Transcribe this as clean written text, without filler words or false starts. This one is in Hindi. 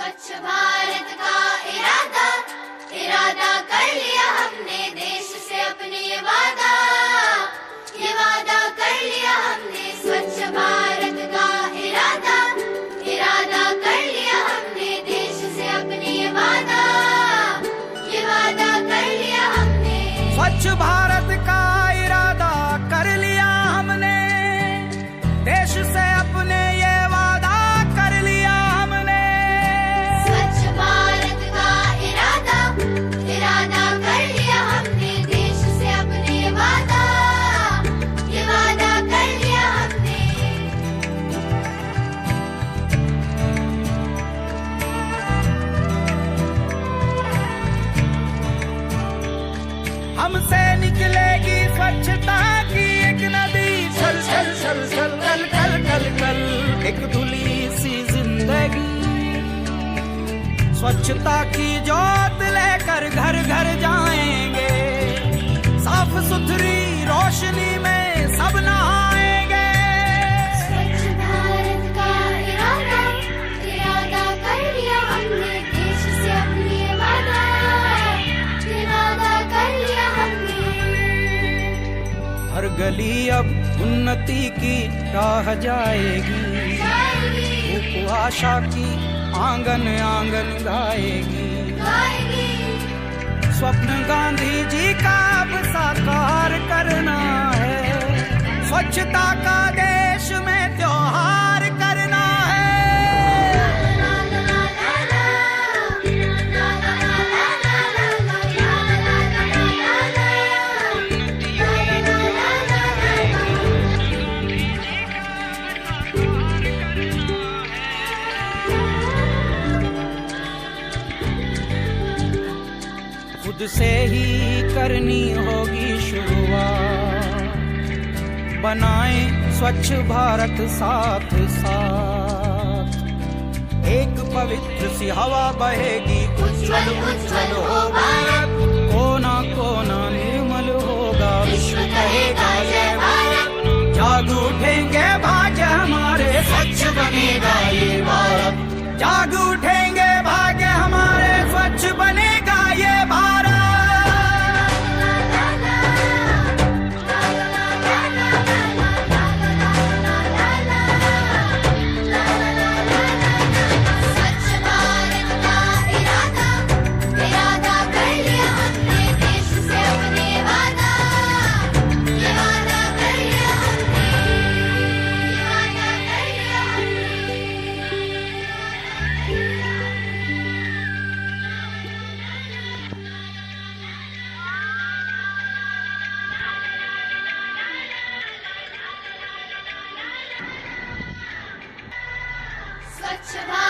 स्वच्छ भारत का इरादा इरादा कर लिया हमने, देश से अपने ये वादा कर लिया हमने। स्वच्छ भारत का इरादा इरादा कर लिया हमने, देश से अपने ये वादा कर लिया हमने। स्वच्छ भारत का इरादा कर लिया हमने, देश से अपने ये वादा कर लिया हमने। स्वच्छ भारत का इरादा इरादा कर लिया हमने, देश से अपने ये वादा कर लिया हमने। हमसे निकलेगी स्वच्छता की एक नदी, छल छल छल छल कल कल कल कल एक धुली सी जिंदगी। स्वच्छता की जोत लेकर घर घर जाएंगे, साफ सुथरी रोशनी में सब नहाएंगे। स्वच्छ भारत का इरादा इरादा कर लिया हमने, देश से अपने वादा कर लिया हमने। हर गली अब उन्नति की राह जाएगी, धूप आशा की आंगन आंगन गाएगी। स्वप्न गांधी जी का अब साकार करना है, स्वच्छता का देश में त्योहार करना है। खुद से ही करनी होगी शुरुआत, बनाएं स्वच्छ भारत साथ साथ। एक पवित्र सी हवा बहेगी, उज्जवल उज्जवल हो भारत। कोना कोना निर्मल होगा, विश्व कहेगा जय भारत। जाग उठेंगे भाग्य हमारे, स्वच्छ बनेगा ये भारत। जाग उठेंगे भाग्य हमारे, स्वच्छ बनेगा ये भारत। स्वच्छ भारत का इरादा इरादा कर लिया हमने, देश से अपने वादा कर लिया हमने। स्वच्छ भारत